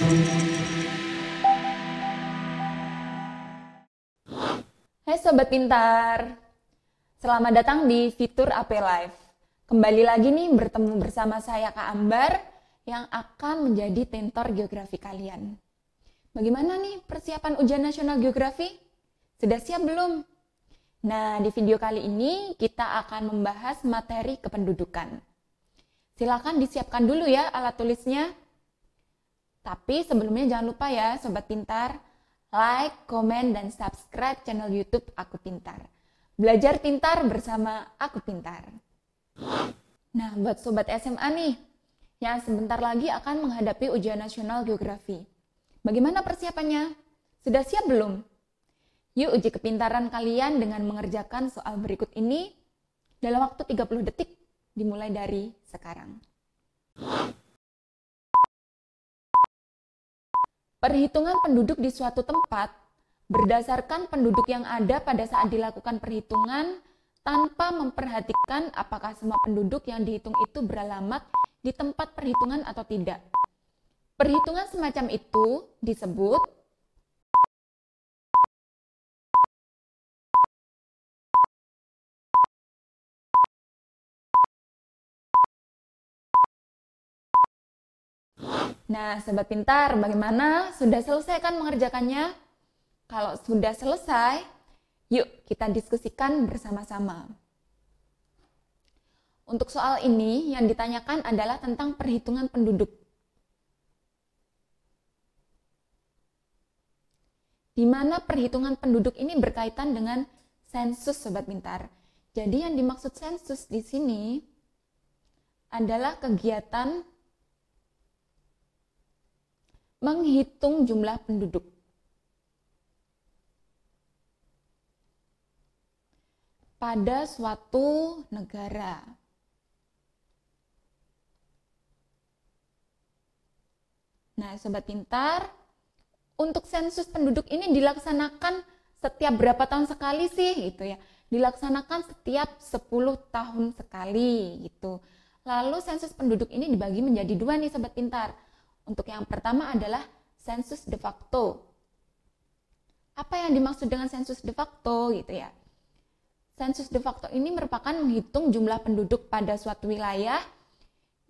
Hai Sobat Pintar, selamat datang di fitur AP Live. Kembali lagi nih bertemu bersama saya Kak Ambar yang akan menjadi tentor geografi kalian. Bagaimana nih persiapan ujian nasional geografi? Sudah siap belum? Nah, di video kali ini kita akan membahas materi kependudukan. Silakan disiapkan dulu ya alat tulisnya. Tapi sebelumnya jangan lupa ya Sobat Pintar, like, komen, dan subscribe channel YouTube Aku Pintar. Belajar pintar bersama Aku Pintar. Nah, buat Sobat SMA nih, yang sebentar lagi akan menghadapi ujian nasional geografi. Bagaimana persiapannya? Sudah siap belum? Yuk uji kepintaran kalian dengan mengerjakan soal berikut ini dalam waktu 30 detik dimulai dari sekarang. Perhitungan penduduk di suatu tempat berdasarkan penduduk yang ada pada saat dilakukan perhitungan tanpa memperhatikan apakah semua penduduk yang dihitung itu beralamat di tempat perhitungan atau tidak. Perhitungan semacam itu disebut Nah, Sobat Pintar, bagaimana? Sudah selesai kan mengerjakannya? Kalau sudah selesai, yuk kita diskusikan bersama-sama. Untuk soal ini yang ditanyakan adalah tentang perhitungan penduduk. Di mana perhitungan penduduk ini berkaitan dengan sensus, Sobat Pintar. Jadi yang dimaksud sensus di sini adalah kegiatan menghitung jumlah penduduk. Pada suatu negara. Nah, Sobat Pintar, untuk sensus penduduk ini dilaksanakan setiap berapa tahun sekali sih gitu ya? Dilaksanakan setiap 10 tahun sekali gitu. Lalu sensus penduduk ini dibagi menjadi dua nih Sobat Pintar. Untuk yang pertama adalah sensus de facto. Apa yang dimaksud dengan sensus de facto gitu ya? Sensus de facto ini merupakan menghitung jumlah penduduk pada suatu wilayah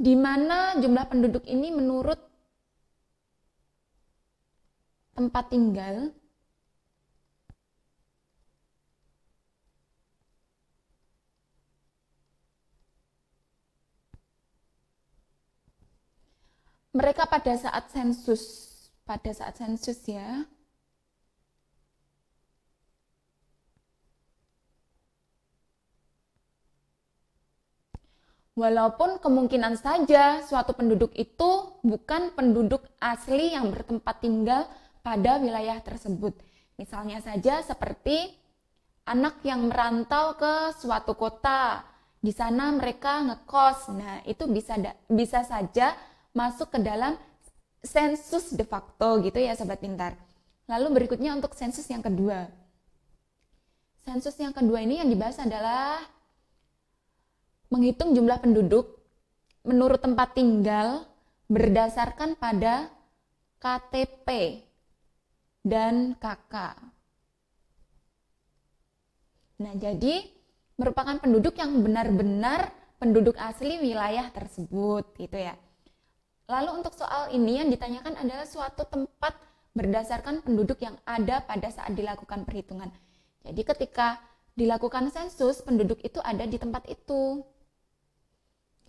di mana jumlah penduduk ini menurut tempat tinggal mereka pada saat sensus ya. Walaupun kemungkinan saja suatu penduduk itu bukan penduduk asli yang bertempat tinggal pada wilayah tersebut. Misalnya saja seperti anak yang merantau ke suatu kota, di sana mereka ngekos. Nah, itu bisa saja masuk ke dalam sensus de facto gitu ya Sobat Pintar. Lalu berikutnya untuk sensus yang kedua. Sensus yang kedua ini yang dibahas adalah menghitung jumlah penduduk menurut tempat tinggal berdasarkan pada KTP dan KK. Nah, jadi merupakan penduduk yang benar-benar penduduk asli wilayah tersebut gitu ya. Lalu untuk soal ini yang ditanyakan adalah suatu tempat berdasarkan penduduk yang ada pada saat dilakukan perhitungan. Jadi ketika dilakukan sensus, penduduk itu ada di tempat itu.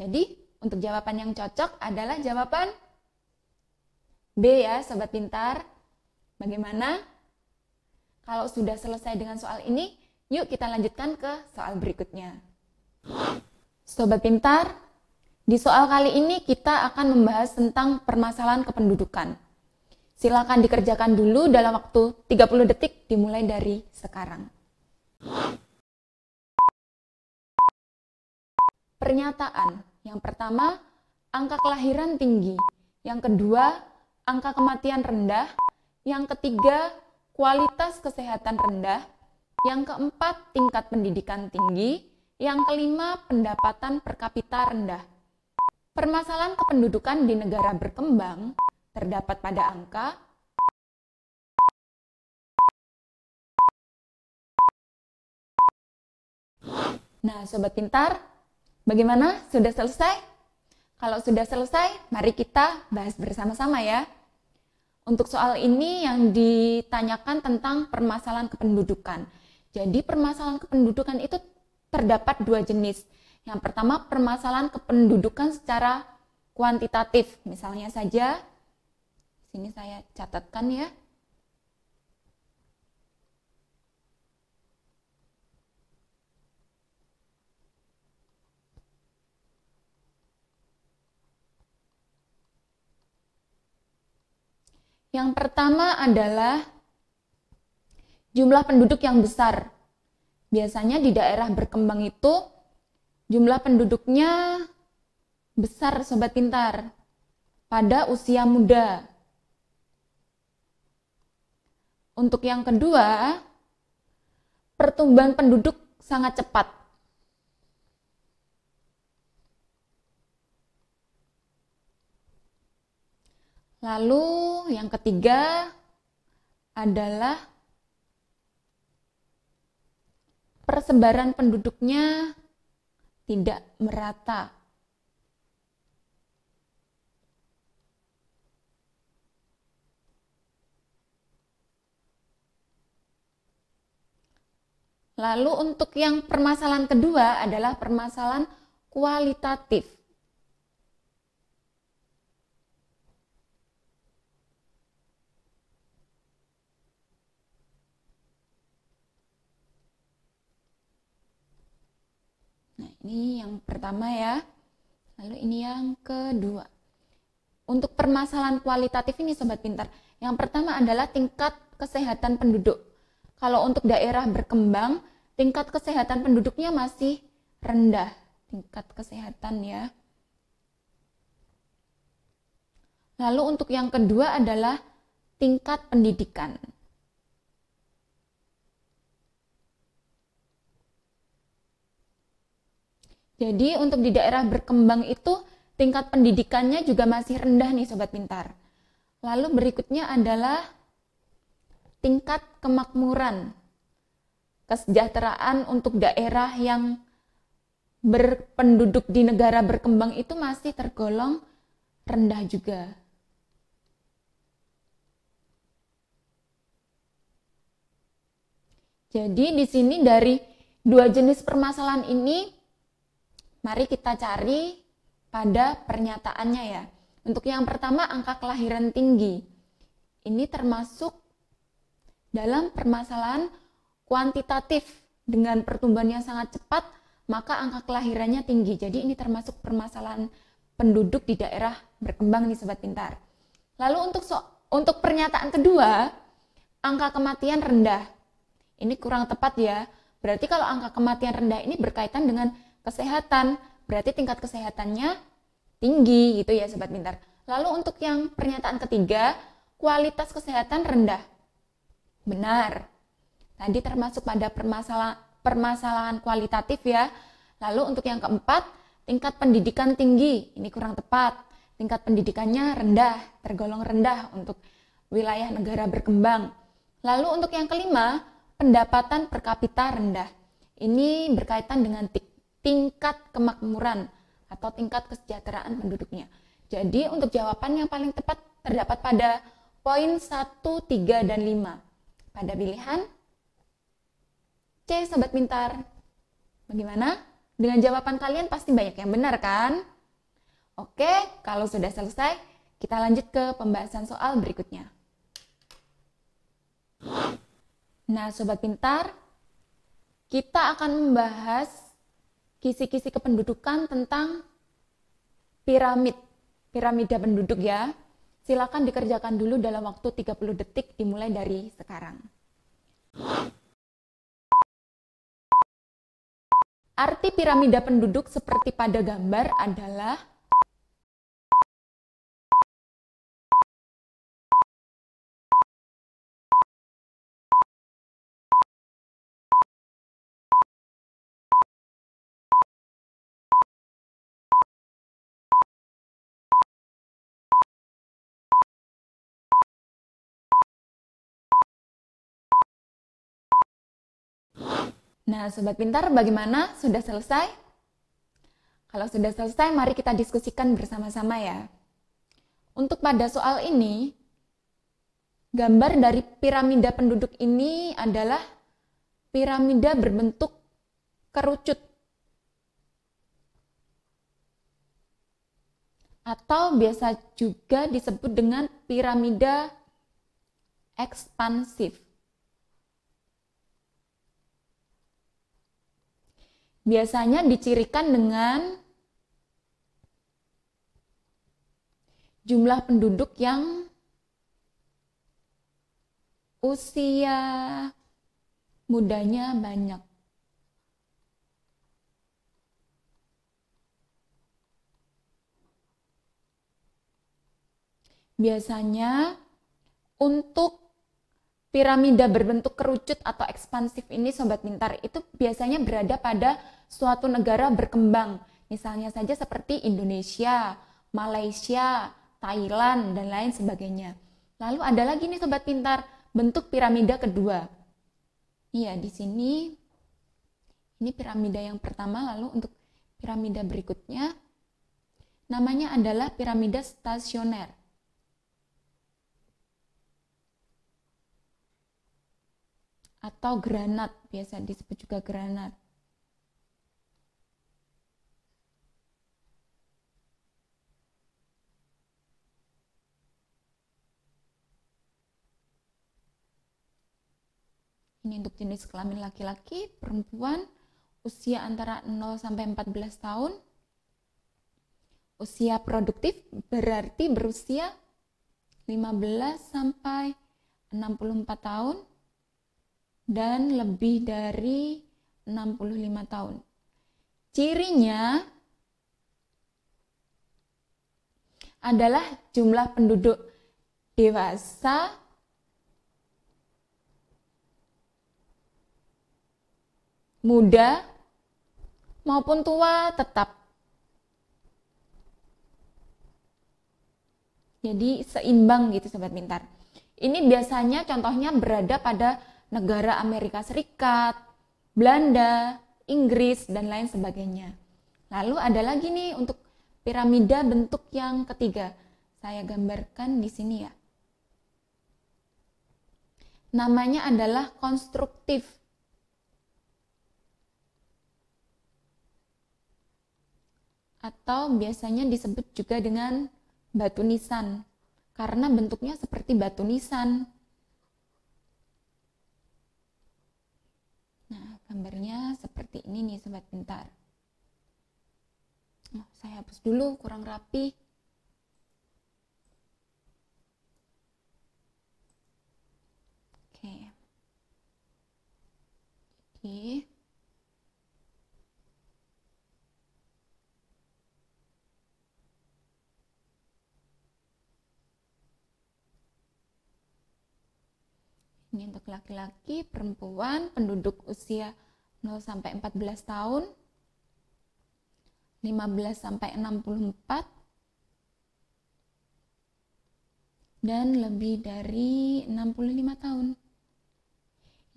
Jadi untuk jawaban yang cocok adalah jawaban B ya Sobat Pintar. Bagaimana? Kalau sudah selesai dengan soal ini, yuk kita lanjutkan ke soal berikutnya. Sobat Pintar, di soal kali ini kita akan membahas tentang permasalahan kependudukan. Silakan dikerjakan dulu dalam waktu 30 detik dimulai dari sekarang. Pernyataan. Yang pertama, angka kelahiran tinggi. Yang kedua, angka kematian rendah. Yang ketiga, kualitas kesehatan rendah. Yang keempat, tingkat pendidikan tinggi. Yang kelima, pendapatan per kapita rendah. Permasalahan kependudukan di negara berkembang terdapat pada angka. Nah, Sobat Pintar, bagaimana? Sudah selesai? Kalau sudah selesai, mari kita bahas bersama-sama ya. Untuk soal ini yang ditanyakan tentang permasalahan kependudukan. Jadi permasalahan kependudukan itu terdapat dua jenis. Yang pertama, permasalahan kependudukan secara kuantitatif. Misalnya saja, sini saya catatkan ya. Yang pertama adalah jumlah penduduk yang besar. Biasanya di daerah berkembang itu jumlah penduduknya besar, Sobat Pintar, pada usia muda. Untuk yang kedua, pertumbuhan penduduk sangat cepat. Lalu yang ketiga adalah persebaran penduduknya tidak merata. Lalu untuk yang permasalahan kedua adalah permasalahan kualitatif. Nah, ini yang pertama ya. Lalu ini yang kedua. Untuk permasalahan kualitatif ini Sobat Pintar, yang pertama adalah tingkat kesehatan penduduk. Kalau untuk daerah berkembang, tingkat kesehatan penduduknya masih rendah. Tingkat kesehatan ya. Lalu untuk yang kedua adalah tingkat pendidikan. Jadi untuk di daerah berkembang itu tingkat pendidikannya juga masih rendah nih Sobat Pintar. Lalu berikutnya adalah tingkat kemakmuran. Kesejahteraan untuk daerah yang berpenduduk di negara berkembang itu masih tergolong rendah juga. Jadi di sini dari dua jenis permasalahan ini mari kita cari pada pernyataannya ya. Untuk yang pertama, angka kelahiran tinggi. Ini termasuk dalam permasalahan kuantitatif. Dengan pertumbuhan yang sangat cepat, maka angka kelahirannya tinggi. Jadi ini termasuk permasalahan penduduk di daerah berkembang nih Sobat Pintar. Lalu untuk pernyataan kedua, angka kematian rendah. Ini kurang tepat ya. Berarti kalau angka kematian rendah ini berkaitan dengan kesehatan, berarti tingkat kesehatannya tinggi gitu ya Sobat Pintar. Lalu untuk yang pernyataan ketiga, kualitas kesehatan rendah. Benar. Tadi termasuk pada permasalahan kualitatif ya. Lalu untuk yang keempat, tingkat pendidikan tinggi. Ini kurang tepat. Tingkat pendidikannya rendah, tergolong rendah untuk wilayah negara berkembang. Lalu untuk yang kelima, pendapatan per kapita rendah. Ini berkaitan dengan tingkat kemakmuran atau tingkat kesejahteraan penduduknya. Jadi untuk jawaban yang paling tepat terdapat pada poin 1, 3, dan 5. Pada pilihan C, Sobat Pintar. Bagaimana? Dengan jawaban kalian pasti banyak yang benar kan? Oke, kalau sudah selesai, kita lanjut ke pembahasan soal berikutnya. Nah, Sobat Pintar, kita akan membahas kisi-kisi kependudukan tentang piramida penduduk ya. Silakan dikerjakan dulu dalam waktu 30 detik dimulai dari sekarang. Arti piramida penduduk seperti pada gambar adalah Nah, Sobat Pintar, bagaimana? Sudah selesai? Kalau sudah selesai, mari kita diskusikan bersama-sama ya. Untuk pada soal ini, gambar dari piramida penduduk ini adalah piramida berbentuk kerucut atau biasa juga disebut dengan piramida ekspansif. Biasanya dicirikan dengan jumlah penduduk yang usia mudanya banyak. Biasanya untuk piramida berbentuk kerucut atau ekspansif ini Sobat Pintar itu biasanya berada pada suatu negara berkembang. Misalnya saja seperti Indonesia, Malaysia, Thailand, dan lain sebagainya. Lalu ada lagi nih Sobat Pintar, bentuk piramida kedua. Iya, di sini ini piramida yang pertama, lalu untuk piramida berikutnya namanya adalah piramida stasioner. Atau granat, biasa disebut juga granat. Ini untuk jenis kelamin laki-laki, perempuan, usia antara 0 sampai 14 tahun. Usia produktif berarti berusia 15 sampai 64 tahun. Dan lebih dari 65 tahun. Cirinya adalah jumlah penduduk dewasa muda maupun tua tetap. Jadi seimbang gitu Sobat Pintar. Ini biasanya contohnya berada pada negara Amerika Serikat, Belanda, Inggris, dan lain sebagainya. Lalu ada lagi nih untuk piramida bentuk yang ketiga. Saya gambarkan di sini ya. Namanya adalah konstruktif. Atau biasanya disebut juga dengan batu nisan. Karena bentuknya seperti batu nisan. Gambarnya seperti ini nih Sobat Pintar. Oh, saya hapus dulu, kurang rapi. Oke. Jadi ini untuk laki-laki, perempuan, penduduk usia 0 sampai 14 tahun, 15 sampai 64, dan lebih dari 65 tahun.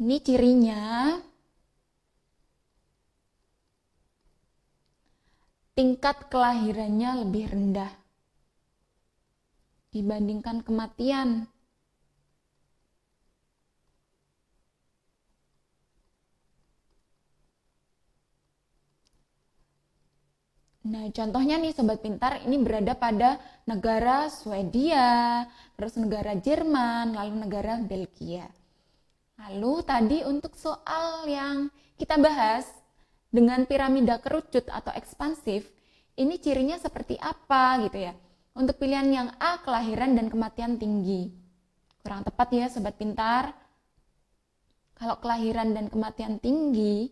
Ini cirinya tingkat kelahirannya lebih rendah dibandingkan kematian. Nah, contohnya nih Sobat Pintar, ini berada pada negara Swedia, terus negara Jerman, lalu negara Belgia. Lalu tadi untuk soal yang kita bahas dengan piramida kerucut atau ekspansif, ini cirinya seperti apa gitu ya. Untuk pilihan yang A, kelahiran dan kematian tinggi. Kurang tepat ya Sobat Pintar. Kalau kelahiran dan kematian tinggi,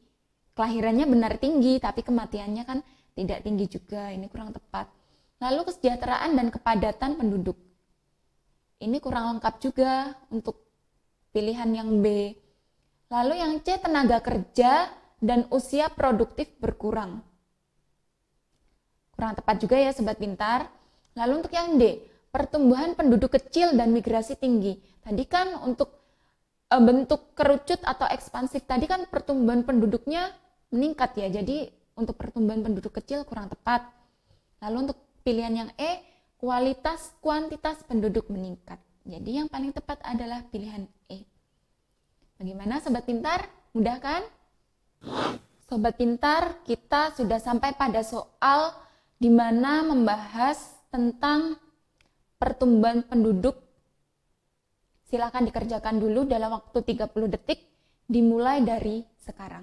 kelahirannya benar tinggi, tapi kematiannya kan tidak tinggi juga, ini kurang tepat. Lalu kesejahteraan dan kepadatan penduduk. Ini kurang lengkap juga untuk pilihan yang B. Lalu yang C, tenaga kerja dan usia produktif berkurang. Kurang tepat juga ya Sobat Pintar. Lalu untuk yang D, pertumbuhan penduduk kecil dan migrasi tinggi. Tadi kan untuk bentuk kerucut atau ekspansif tadi kan pertumbuhan penduduknya meningkat ya. Jadi untuk pertumbuhan penduduk kecil kurang tepat. Lalu untuk pilihan yang E, kuantitas penduduk meningkat. Jadi yang paling tepat adalah pilihan E. Bagaimana Sobat Pintar? Mudah kan? Sobat Pintar, kita sudah sampai pada soal di mana membahas tentang pertumbuhan penduduk. Silakan dikerjakan dulu dalam waktu 30 detik, dimulai dari sekarang.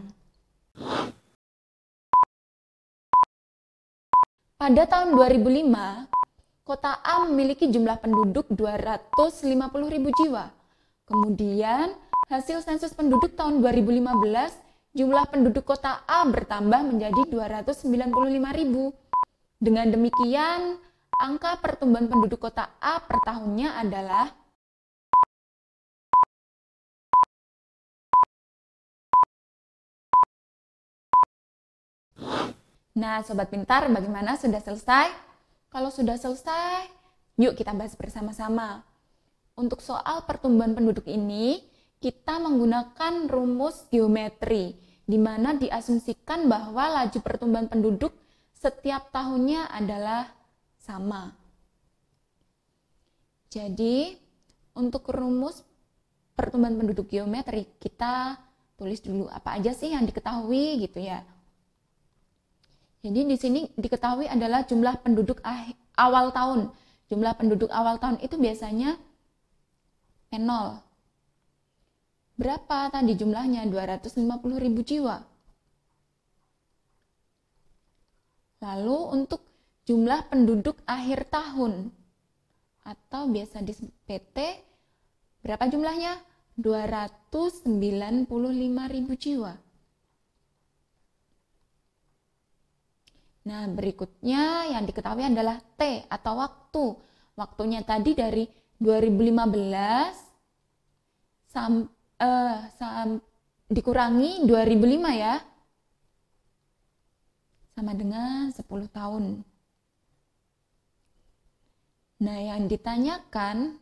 Pada tahun 2005, Kota A memiliki jumlah penduduk 250.000 jiwa. Kemudian, hasil sensus penduduk tahun 2015, jumlah penduduk Kota A bertambah menjadi 295.000. Dengan demikian, angka pertumbuhan penduduk Kota A per tahunnya adalah Nah, Sobat Pintar, bagaimana? Sudah selesai? Kalau sudah selesai, yuk kita bahas bersama-sama. Untuk soal pertumbuhan penduduk ini, kita menggunakan rumus geometri, di mana diasumsikan bahwa laju pertumbuhan penduduk setiap tahunnya adalah sama. Jadi, untuk rumus pertumbuhan penduduk geometri, kita tulis dulu apa aja sih yang diketahui gitu ya. Jadi di sini diketahui adalah jumlah penduduk awal tahun. Jumlah penduduk awal tahun itu biasanya P0. Berapa tadi jumlahnya? 250.000 jiwa. Lalu untuk jumlah penduduk akhir tahun atau biasa disebut PT, berapa jumlahnya? 295.000 jiwa. Nah, berikutnya yang diketahui adalah T atau waktu. Waktunya tadi dari 2015 dikurangi 2005 ya. Sama dengan 10 tahun. Nah, yang ditanyakan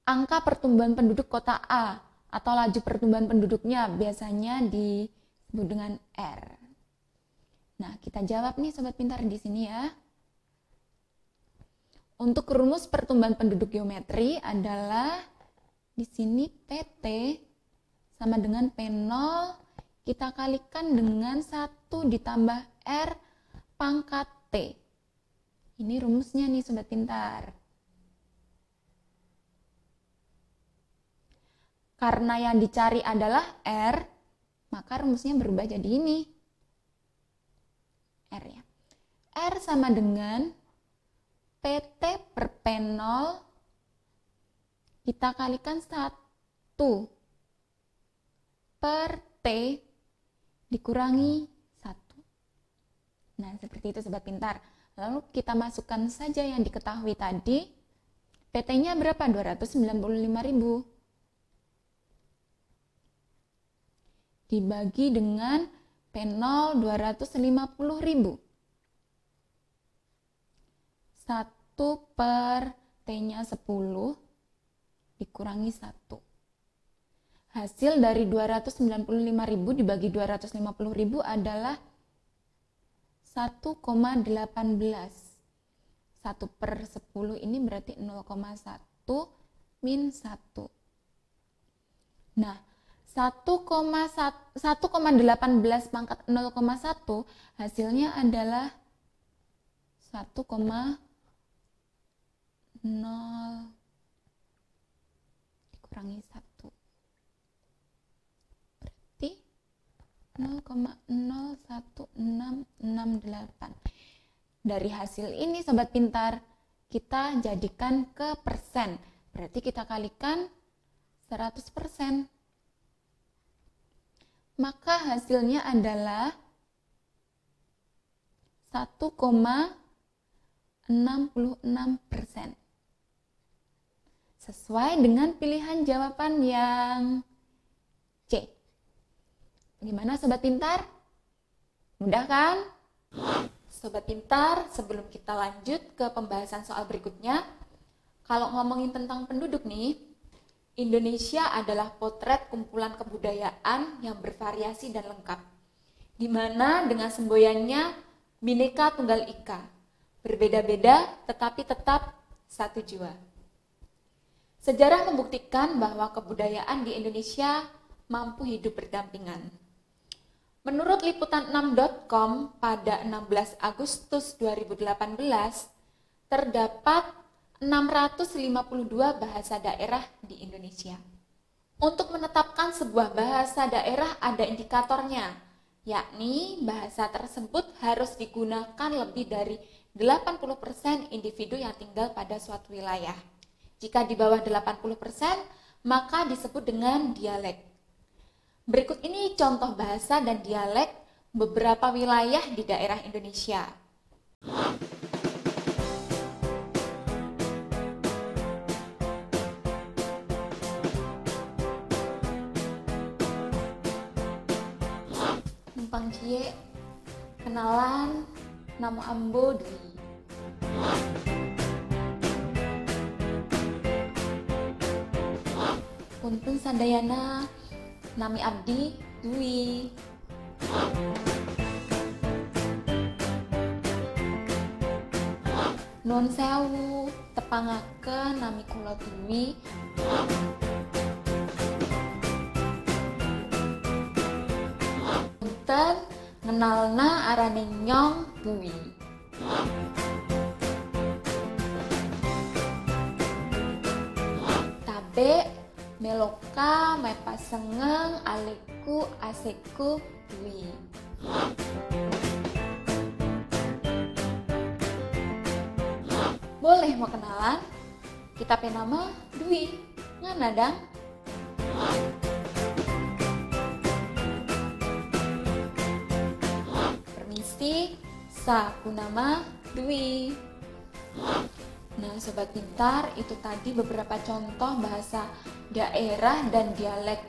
angka pertumbuhan penduduk Kota A atau laju pertumbuhan penduduknya biasanya disebut dengan R. Nah, kita jawab nih Sobat Pintar di sini ya. Untuk rumus pertumbuhan penduduk geometri adalah di sini PT sama dengan P0 kita kalikan dengan 1 ditambah R pangkat T. Ini rumusnya nih Sobat Pintar. Karena yang dicari adalah R, maka rumusnya berubah jadi ini. R ya. R sama dengan PT per P0 kita kalikan 1 per T dikurangi 1. Nah, seperti itu Sobat Pintar. Lalu kita masukkan saja yang diketahui tadi. PT-nya berapa? 295.000. Dibagi dengan P0 250.000. 1 per T-nya 10 dikurangi 1. Hasil dari 295.000 dibagi 250.000 adalah 1,18. 1 per 10 ini berarti 0,1 min 1. Nah, 1,18 pangkat 0,1 hasilnya adalah 1,0 dikurangi 1. Berarti 0,01668. Dari hasil ini Sobat Pintar, kita jadikan ke persen. Berarti kita kalikan 100%. Maka hasilnya adalah 1,66%. Sesuai dengan pilihan jawaban yang C. Bagaimana Sobat Pintar? Mudah kan? Sobat Pintar, sebelum kita lanjut ke pembahasan soal berikutnya, kalau ngomongin tentang penduduk nih, Indonesia adalah potret kumpulan kebudayaan yang bervariasi dan lengkap, di mana dengan semboyannya Bhinneka Tunggal Ika, berbeda-beda tetapi tetap satu jua. Sejarah membuktikan bahwa kebudayaan di Indonesia mampu hidup berdampingan. Menurut liputan6.com pada 16 Agustus 2018, terdapat 652 bahasa daerah di Indonesia. Untuk menetapkan sebuah bahasa daerah ada indikatornya, yakni bahasa tersebut harus digunakan lebih dari 80% individu yang tinggal pada suatu wilayah. Jika di bawah 80%, maka disebut dengan dialek. Berikut ini contoh bahasa dan dialek beberapa wilayah di daerah Indonesia. Numpang cie, kenalan, nama ambo Dwi. Punten sadayana, nami abdi Dwi. Nuwun sewu, tepangaken nami kula Dwi. Punten ngenalna arane Nyong Dwi. Tabe meloka mepasengeng aleku aseku Dwi. Boleh mau kenalan? Kita penama Dwi. Ngana dang? Permisi, saku nama Dwi. Nah, Sobat Pintar, itu tadi beberapa contoh bahasa daerah dan dialek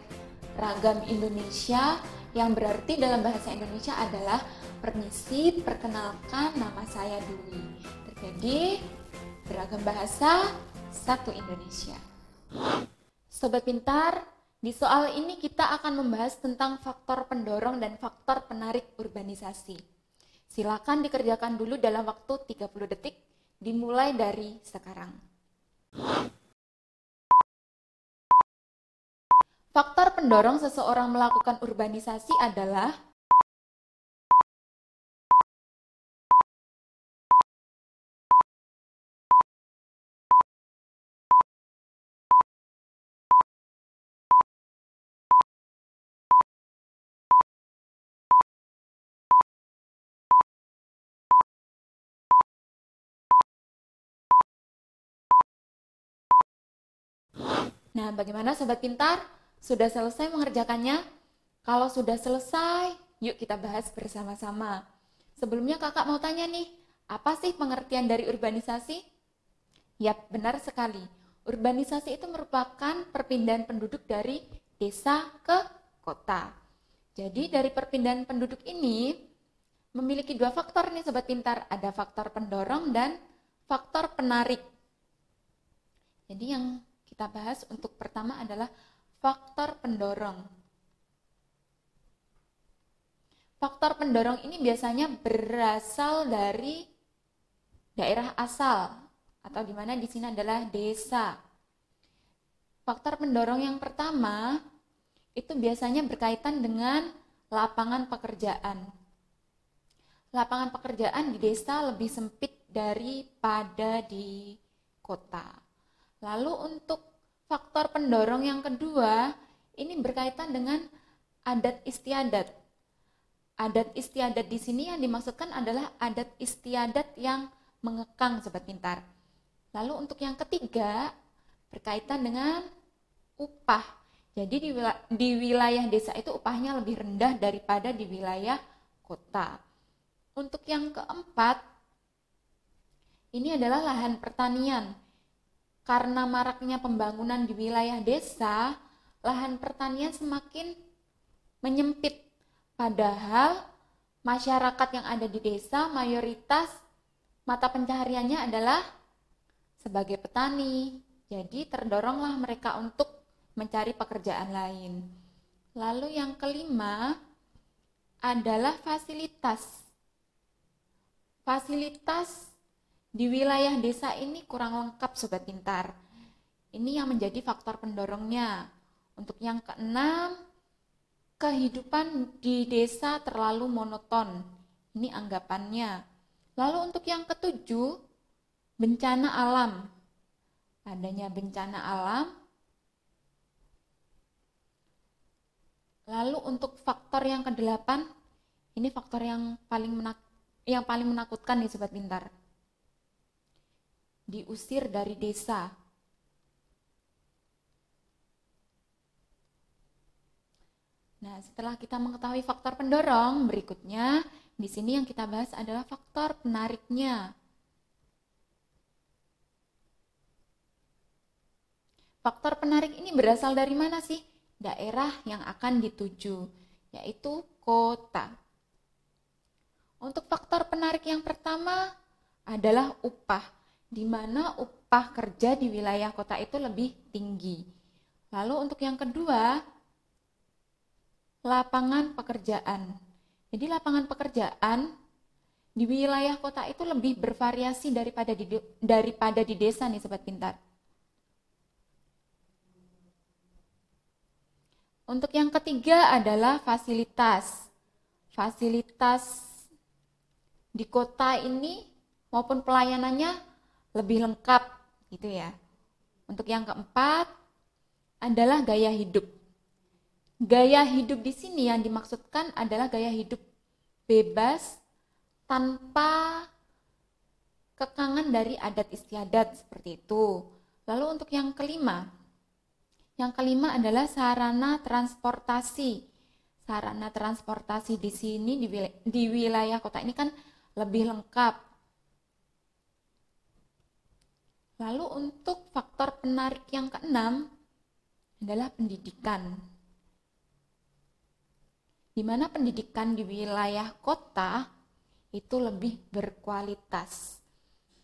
ragam Indonesia yang berarti dalam bahasa Indonesia adalah permisi, perkenalkan nama saya Dwi. Terjadi beragam bahasa, satu Indonesia. Sobat Pintar, di soal ini kita akan membahas tentang faktor pendorong dan faktor penarik urbanisasi. Silakan dikerjakan dulu dalam waktu 30 detik. Dimulai dari sekarang. Faktor pendorong seseorang melakukan urbanisasi adalah Nah, bagaimana Sobat Pintar? Sudah selesai mengerjakannya? Kalau sudah selesai, yuk kita bahas bersama-sama. Sebelumnya kakak mau tanya nih, apa sih pengertian dari urbanisasi? Yap, benar sekali. Urbanisasi itu merupakan perpindahan penduduk dari desa ke kota. Jadi dari perpindahan penduduk ini memiliki dua faktor nih Sobat Pintar. Ada faktor pendorong dan faktor penarik. Jadi yang kita bahas untuk pertama adalah faktor pendorong. Faktor pendorong ini biasanya berasal dari daerah asal atau di mana di sini adalah desa. Faktor pendorong yang pertama itu biasanya berkaitan dengan lapangan pekerjaan. Lapangan pekerjaan di desa lebih sempit daripada di kota. Lalu untuk faktor pendorong yang kedua, ini berkaitan dengan adat istiadat. Adat istiadat di sini yang dimaksudkan adalah adat istiadat yang mengekang Sobat Pintar. Lalu untuk yang ketiga, berkaitan dengan upah. Jadi di wilayah desa itu upahnya lebih rendah daripada di wilayah kota. Untuk yang keempat, ini adalah lahan pertanian. Karena maraknya pembangunan di wilayah desa, lahan pertanian semakin menyempit. Padahal masyarakat yang ada di desa mayoritas mata pencahariannya adalah sebagai petani. Jadi terdoronglah mereka untuk mencari pekerjaan lain. Lalu yang kelima adalah fasilitas. Fasilitas di wilayah desa ini kurang lengkap Sobat Pintar. Ini yang menjadi faktor pendorongnya. Untuk yang keenam, kehidupan di desa terlalu monoton. Ini anggapannya. Lalu untuk yang ketujuh, bencana alam. Adanya bencana alam. Lalu untuk faktor yang kedelapan, ini faktor yang paling menakutkan nih Sobat Pintar. Diusir dari desa. Nah, setelah kita mengetahui faktor pendorong, berikutnya di sini yang kita bahas adalah faktor penariknya. Faktor penarik ini berasal dari mana sih? Daerah yang akan dituju, yaitu kota. Untuk faktor penarik yang pertama adalah upah, di mana upah kerja di wilayah kota itu lebih tinggi. Lalu untuk yang kedua, lapangan pekerjaan. Jadi lapangan pekerjaan di wilayah kota itu lebih bervariasi daripada di desa nih Sobat Pintar. Untuk yang ketiga adalah fasilitas. Fasilitas di kota ini maupun pelayanannya lebih lengkap gitu ya. Untuk yang keempat adalah gaya hidup. Gaya hidup di sini yang dimaksudkan adalah gaya hidup bebas tanpa kekangan dari adat istiadat seperti itu. Lalu untuk yang kelima adalah sarana transportasi. Sarana transportasi di sini di wilayah kota ini kan lebih lengkap. Lalu untuk faktor penarik yang keenam adalah pendidikan. Di mana pendidikan di wilayah kota itu lebih berkualitas.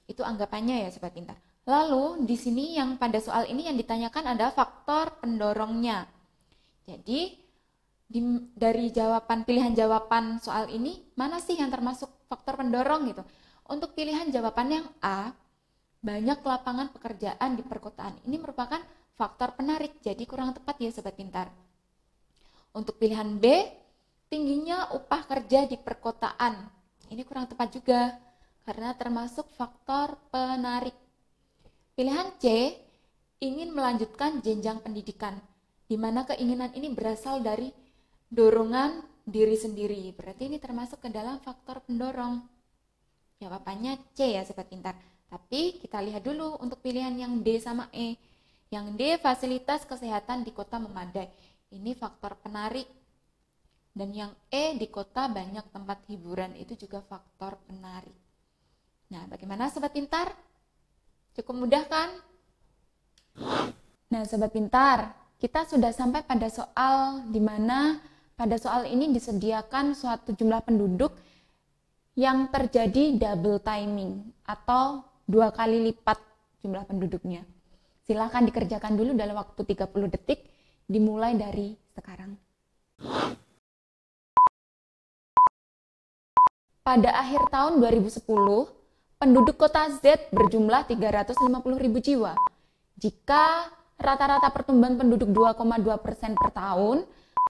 Itu anggapannya ya Sobat Pintar. Lalu di sini yang pada soal ini yang ditanyakan adalah faktor pendorongnya. Jadi dari pilihan jawaban soal ini mana sih yang termasuk faktor pendorong gitu? Untuk pilihan jawaban yang A, banyak lapangan pekerjaan di perkotaan. Ini merupakan faktor penarik, jadi kurang tepat ya Sobat Pintar. Untuk pilihan B, tingginya upah kerja di perkotaan. Ini kurang tepat juga karena termasuk faktor penarik. Pilihan C, ingin melanjutkan jenjang pendidikan, di mana keinginan ini berasal dari dorongan diri sendiri. Berarti ini termasuk ke dalam faktor pendorong. Jawabannya C ya Sobat Pintar. Tapi kita lihat dulu untuk pilihan yang D sama E. Yang D, fasilitas kesehatan di kota memadai. Ini faktor penarik. Dan yang E, di kota banyak tempat hiburan. Itu juga faktor penarik. Nah, bagaimana Sobat Pintar? Cukup mudah kan? Nah, Sobat Pintar, kita sudah sampai pada soal di mana pada soal ini disediakan suatu jumlah penduduk yang terjadi double timing atau 2 kali lipat jumlah penduduknya. Silakan dikerjakan dulu dalam waktu 30 detik, dimulai dari sekarang. Pada akhir tahun 2010, penduduk kota Z berjumlah 350.000 jiwa. Jika rata-rata pertumbuhan penduduk 2,2% per tahun,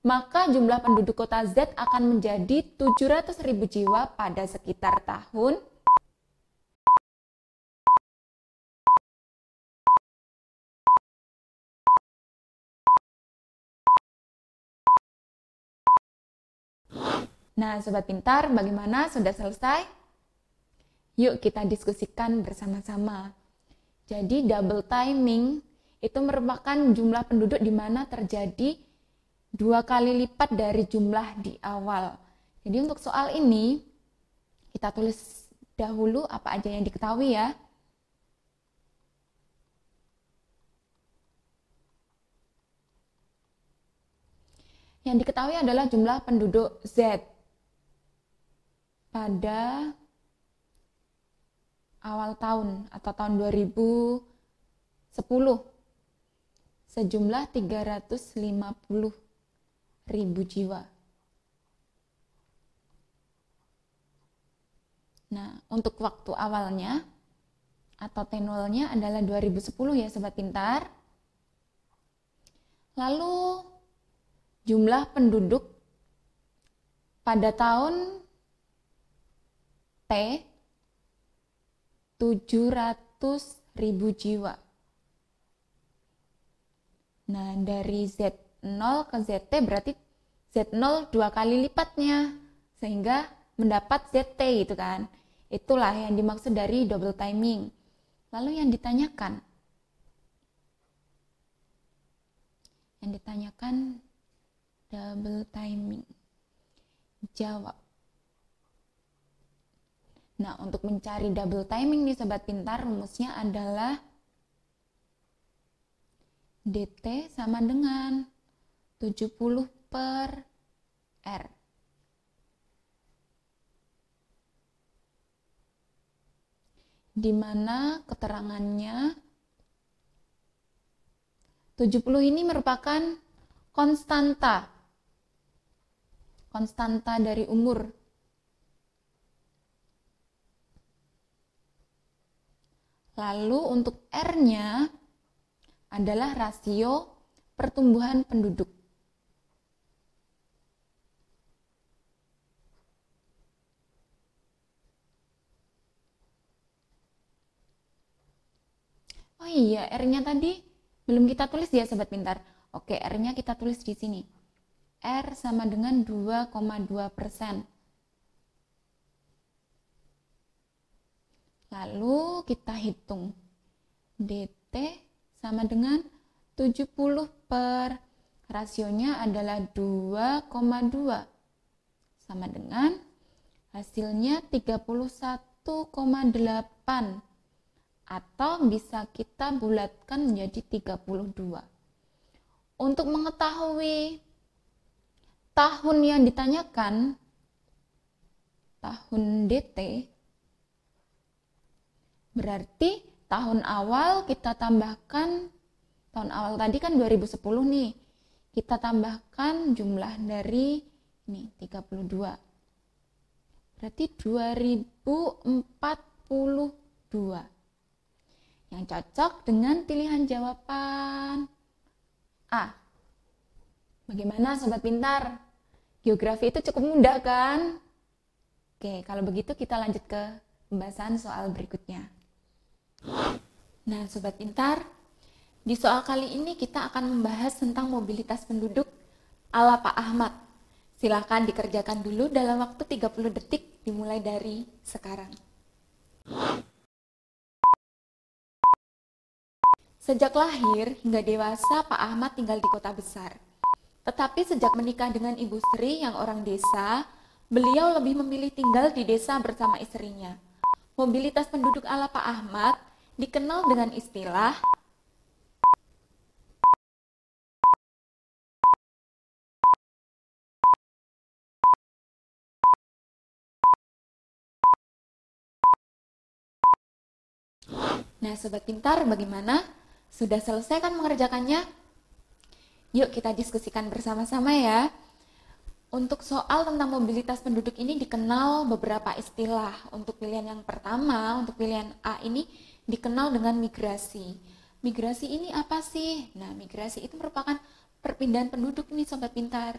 maka jumlah penduduk kota Z akan menjadi 700.000 jiwa pada sekitar tahun . Nah, Sobat Pintar, bagaimana? Sudah selesai? Yuk kita diskusikan bersama-sama. Jadi double timing itu merupakan jumlah penduduk di mana terjadi 2 kali lipat dari jumlah di awal. Jadi untuk soal ini kita tulis dahulu apa aja yang diketahui ya. Yang diketahui adalah jumlah penduduk Z pada awal tahun atau tahun 2010 sejumlah 350.000 jiwa. Nah, untuk waktu awalnya atau T0-nya adalah 2010 ya Sobat Pintar. Lalu jumlah penduduk pada tahun T 700.000 jiwa. Nah, dari Z0 ke ZT berarti Z0 2 kali lipatnya, sehingga mendapat ZT gitu kan. Itulah yang dimaksud dari double timing. Lalu yang ditanyakan double timing. Jawab. Nah, untuk mencari double timing nih Sobat Pintar, rumusnya adalah DT sama dengan 70 per R. Di mana keterangannya 70 ini merupakan konstanta dari umur. Lalu untuk R-nya adalah rasio pertumbuhan penduduk. Oh iya, R-nya tadi belum kita tulis ya Sobat Pintar. Oke, R-nya kita tulis di sini. R sama dengan 2,2%. Lalu kita hitung. DT sama dengan 70 per rasionya adalah 2,2. Sama dengan hasilnya 31,8. Atau bisa kita bulatkan menjadi 32. Untuk mengetahui tahun yang ditanyakan, tahun DT, berarti tahun awal kita tambahkan, tahun awal tadi kan 2010 nih, kita tambahkan jumlah dari ini 32. Berarti 2042. Yang cocok dengan pilihan jawaban A. Bagaimana Sobat Pintar? Geografi itu cukup mudah kan? Oke, kalau begitu kita lanjut ke pembahasan soal berikutnya. Nah Sobat Pintar, di soal kali ini kita akan membahas tentang mobilitas penduduk ala Pak Ahmad. Silakan dikerjakan dulu dalam waktu 30 detik dimulai dari sekarang. Sejak lahir hingga dewasa, Pak Ahmad tinggal di kota besar. Tetapi sejak menikah dengan Ibu Sri yang orang desa, beliau lebih memilih tinggal di desa bersama istrinya. Mobilitas penduduk ala Pak Ahmad dikenal dengan istilah Nah, Sobat Pintar, bagaimana? Sudah selesai kan mengerjakannya? Yuk kita diskusikan bersama-sama ya. Untuk soal tentang mobilitas penduduk ini dikenal beberapa istilah. Untuk pilihan yang pertama, untuk pilihan A ini dikenal dengan migrasi. Migrasi ini apa sih? Nah, migrasi itu merupakan perpindahan penduduk nih Sobat Pintar.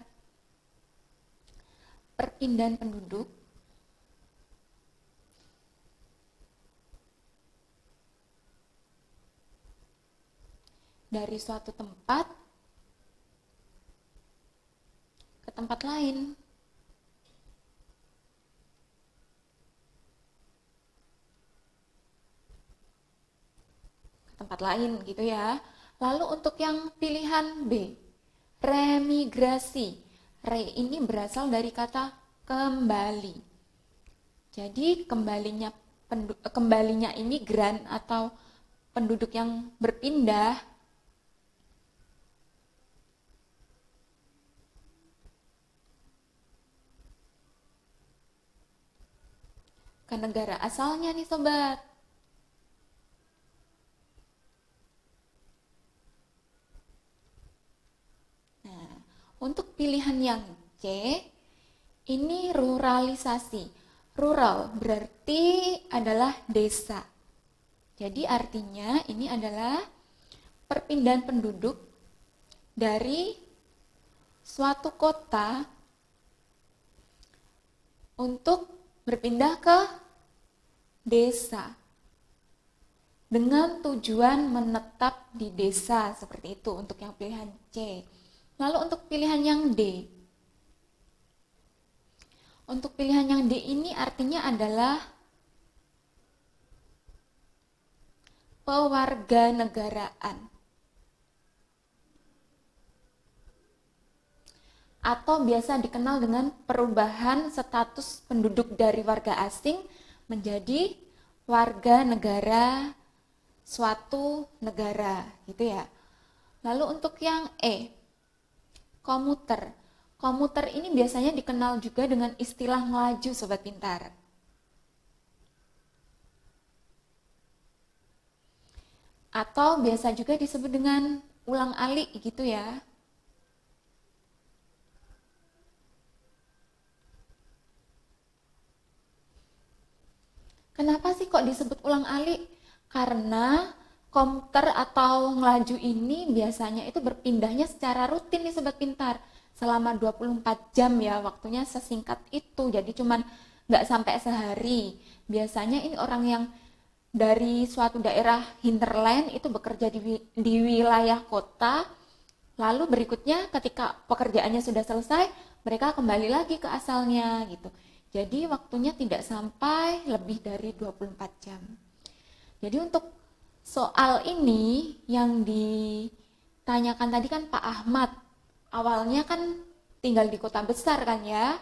Perpindahan penduduk dari suatu tempat ke tempat lain. Ke tempat lain gitu ya. Lalu untuk yang pilihan B, remigrasi. Re ini berasal dari kata kembali. Jadi kembalinya imigran atau penduduk yang berpindah ke negara asalnya nih Sobat. Untuk pilihan yang C, ini ruralisasi. Rural berarti adalah desa. Jadi artinya ini adalah perpindahan penduduk dari suatu kota untuk berpindah ke desa dengan tujuan menetap di desa, seperti itu untuk yang pilihan C. Lalu untuk pilihan yang D. Untuk pilihan yang D ini artinya adalah pewarganegaraan atau biasa dikenal dengan perubahan status penduduk dari warga asing menjadi warga negara suatu negara, gitu ya. Lalu untuk yang E, komuter. Komuter ini biasanya dikenal juga dengan istilah ngelaju, sobat pintar. Atau biasa juga disebut dengan ulang-alik gitu ya. Kenapa sih kok disebut ulang-alik? Karena komuter atau ngelaju ini biasanya itu berpindahnya secara rutin nih sobat pintar. Selama 24 jam ya, waktunya sesingkat itu. Jadi cuman nggak sampai sehari. Biasanya ini orang yang dari suatu daerah hinterland itu bekerja di wilayah kota. Lalu berikutnya ketika pekerjaannya sudah selesai, mereka kembali lagi ke asalnya gitu. Jadi waktunya tidak sampai lebih dari 24 jam. Jadi untuk soal ini yang ditanyakan tadi kan Pak Ahmad. Awalnya kan tinggal di kota besar kan ya.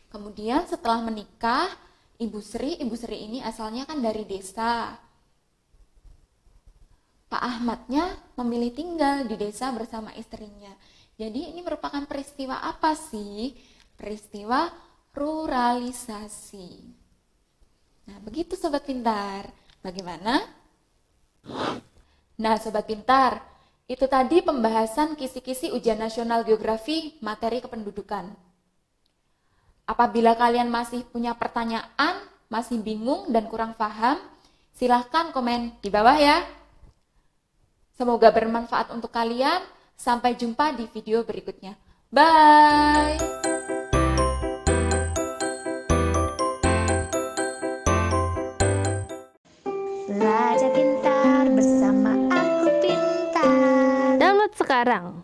Kemudian setelah menikah, Ibu Sri ini asalnya kan dari desa. Pak Ahmadnya memilih tinggal di desa bersama istrinya. Jadi ini merupakan peristiwa apa sih? Peristiwa ruralisasi. Nah, begitu sobat pintar. Bagaimana? Nah, sobat pintar, itu tadi pembahasan kisi-kisi ujian nasional geografi materi kependudukan. Apabila kalian masih punya pertanyaan, masih bingung dan kurang paham, silahkan komen di bawah ya. Semoga bermanfaat untuk kalian. Sampai jumpa di video berikutnya. Bye! Belajar pintar bersama Aku Pintar. Download sekarang